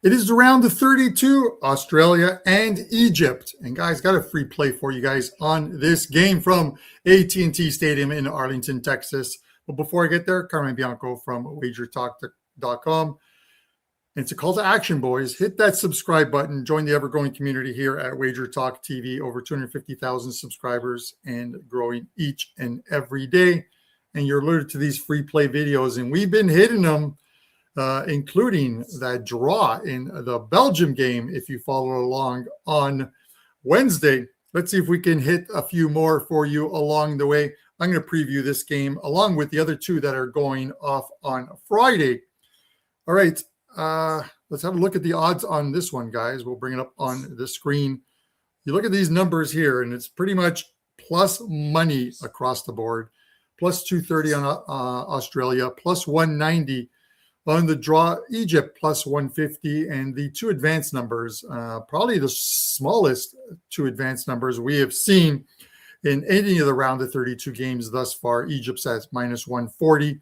It is round of 32, Australia and Egypt. And guys, got a free play for you guys on this game from AT&T Stadium in Arlington, Texas. But before I get there, Carmine Bianco from wagertalk.com. And it's a call to action, boys. Hit that subscribe button. Join the ever-growing community here at Wager Talk TV. Over 250,000 subscribers and growing each and every day. And you're alerted to these free play videos. And we've been hitting them, including that draw in the Belgium game, if you follow along on Wednesday. Let's see if we can hit a few more for you along the way. I'm going to preview this game along with the other two that are going off on Friday. All right. Let's have a look at the odds on this one, guys. We'll bring it up on the screen. You look at these numbers here, and it's pretty much plus money across the board. Plus 230 on Australia, plus 190 on the draw. Egypt, plus 150. And the two advanced numbers, probably the smallest two advanced numbers we have seen in any of the round of 32 games thus far. Egypt's at minus 140,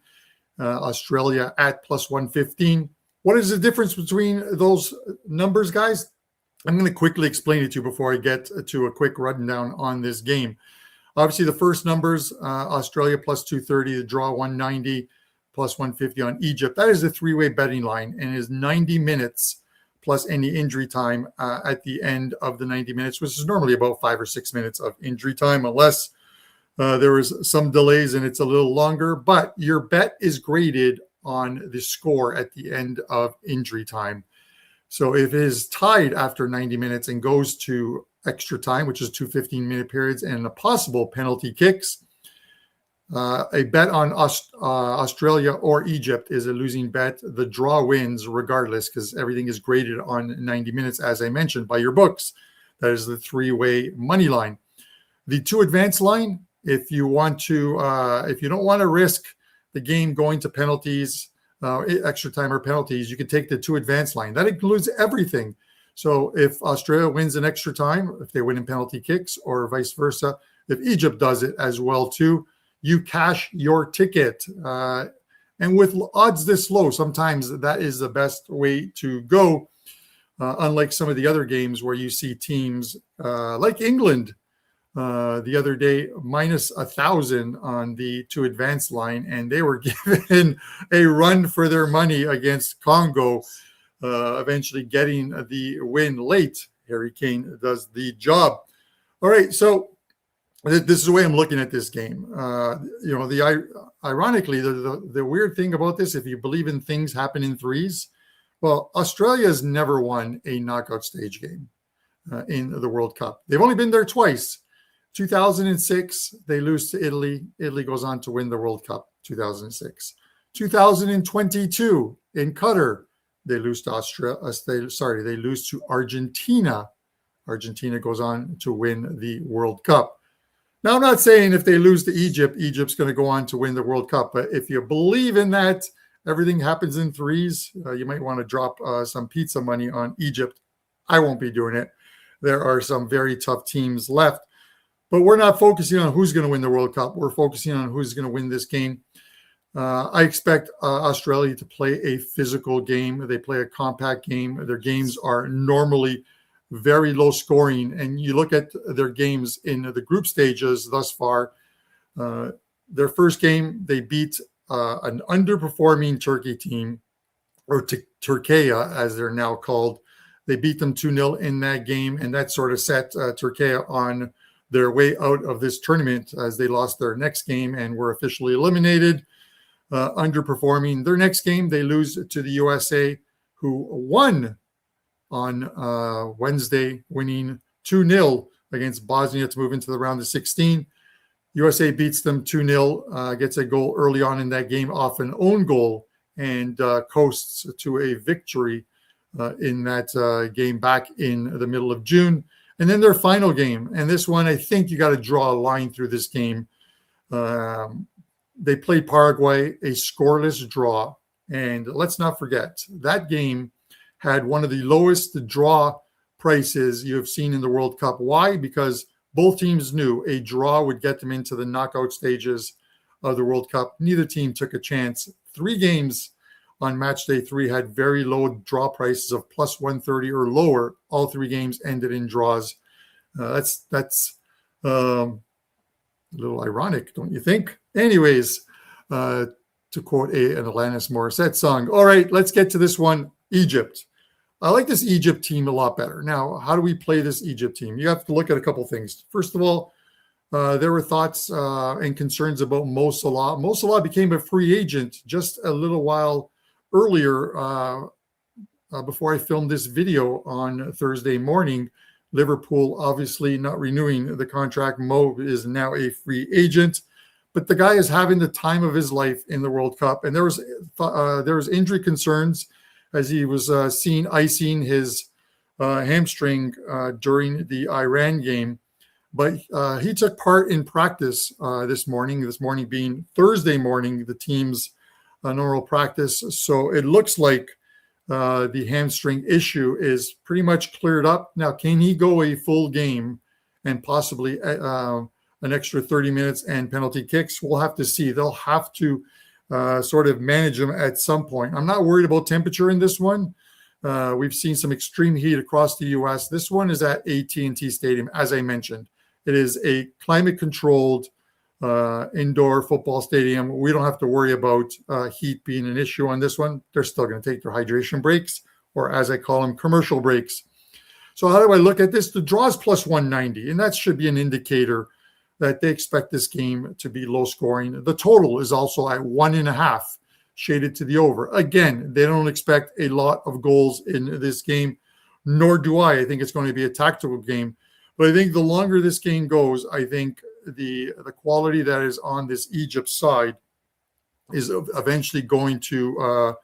Australia at plus 115. What is the difference between those numbers, guys? I'm going to quickly explain it to you before I get to a quick rundown on this game. Obviously, the first numbers, Australia plus 230, the draw 190, plus 150 on Egypt. That is a three-way betting line and is 90 minutes plus any injury time at the end of the 90 minutes, which is normally about 5 or 6 minutes of injury time, unless there was some delays and it's a little longer. But your bet is graded on the score at the end of injury time. So if it is tied after 90 minutes and goes to extra time, which is 2 15-minute periods and a possible penalty kicks, a bet on Australia or Egypt is a losing bet. The draw wins regardless because everything is graded on 90 minutes, as I mentioned, by your books. That is the three-way money line. The two advanced line, if you want to, if you don't want to risk the game going to penalties, extra time or penalties, you can take the two advanced line. That includes everything. So if Australia wins in extra time, if they win in penalty kicks or vice versa, if Egypt does it as well too, you cash your ticket. And with odds this low, sometimes that is the best way to go. Unlike some of the other games where you see teams like England the other day, minus 1,000 on the two advanced line, and they were given a run for their money against Congo, eventually getting the win late. Harry Kane does the job. All right, so this is the way I'm looking at this game. Ironically, the weird thing about this, if you believe in things happen in threes, well, Australia has never won a knockout stage game in the World Cup. They've only been there twice. 2006, they lose to Italy. Italy goes on to win the World Cup, 2006. 2022 in Qatar, they lose to they lose to Argentina. Argentina goes on to win the World Cup. Now, I'm not saying if they lose to Egypt, Egypt's going to go on to win the World Cup. But if you believe in that, everything happens in threes, you might want to drop some pizza money on Egypt. I won't be doing it. There are some very tough teams left. But we're not focusing on who's going to win the World Cup. We're focusing on who's going to win this game. I expect Australia to play a physical game. They play a compact game. Their games are normally very low scoring. And you look at their games in the group stages thus far. Their first game, they beat an underperforming Turkey team, or Turkey as they're now called. They beat them 2-0 in that game. And that sort of set Turkey on their way out of this tournament as they lost their next game and were officially eliminated, underperforming. Their next game, they lose to the USA, who won on Wednesday, winning 2-0 against Bosnia to move into the round of 16. USA beats them 2-0, gets a goal early on in that game off an own goal, and coasts to a victory in that game back in the middle of June. And then their final game, and this one, I think you got to draw a line through this game. They played Paraguay, a scoreless draw. And let's not forget, that game had one of the lowest draw prices you have seen in the World Cup. Why? Because both teams knew a draw would get them into the knockout stages of the World Cup. Neither team took a chance. 3 games on match day 3 had very low draw prices of plus 130 or lower. All 3 games ended in draws. That's a little ironic, don't you think? Anyways, to quote an Alanis Morissette song. All right, let's get to this one, Egypt. I like this Egypt team a lot better. Now, how do we play this Egypt team? You have to look at a couple things. First of all, there were thoughts and concerns about Mo Salah. Mo Salah became a free agent just a little while earlier before I filmed this video on Thursday morning. Liverpool obviously not renewing the contract. Mo is now a free agent, but the guy is having the time of his life in the World Cup. And there was injury concerns as he was seen icing his hamstring during the Iran game. But he took part in practice this morning being Thursday morning, the team's normal practice. So it looks like the hamstring issue is pretty much cleared up. Now, can he go a full game and possibly an extra 30 minutes and penalty kicks? We'll have to see. They'll have to sort of manage him at some point. I'm not worried about temperature in this one. We've seen some extreme heat across the U.S. This one is at AT&T Stadium, as I mentioned. It is a climate-controlled indoor football stadium. We don't have to worry about heat being an issue on this one. They're still going to take their hydration breaks, or as I call them, commercial breaks. So how do I look at this? The draw is plus 190, and that should be an indicator that they expect this game to be low scoring. The total is also at 1.5, shaded to the over. Again, they don't expect a lot of goals in this game, nor do I. I think it's going to be a tactical game. But I think the longer this game goes, I think the quality that is on this Egypt side is eventually going to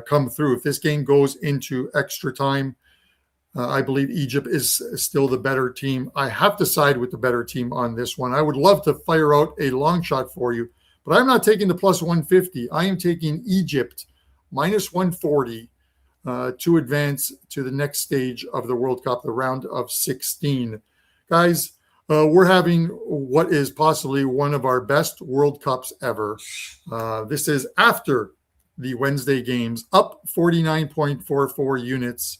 come through. If this game goes into extra time, I believe Egypt is still the better team. I have to side with the better team on this one. I would love to fire out a long shot for you, but I'm not taking the plus 150. I am taking Egypt minus 140 to advance to the next stage of the World Cup, the round of 16. Guys, we're having what is possibly one of our best World Cups ever. This is after the Wednesday games, up 49.44 units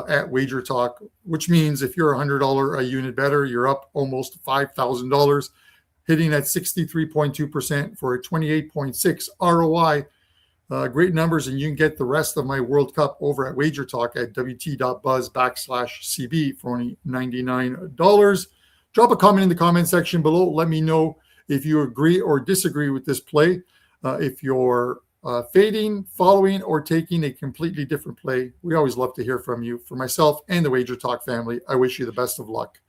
at Wager Talk, which means if you're $100 a unit better, you're up almost $5,000, hitting at 63.2% for a 28.6 ROI. Great numbers, and you can get the rest of my World Cup over at Wager Talk at wt.buzz/CB for only $99. Drop a comment in the comment section below. Let me know if you agree or disagree with this play. If you're fading, following, or taking a completely different play, we always love to hear from you. For myself and the Wager Talk family, I wish you the best of luck.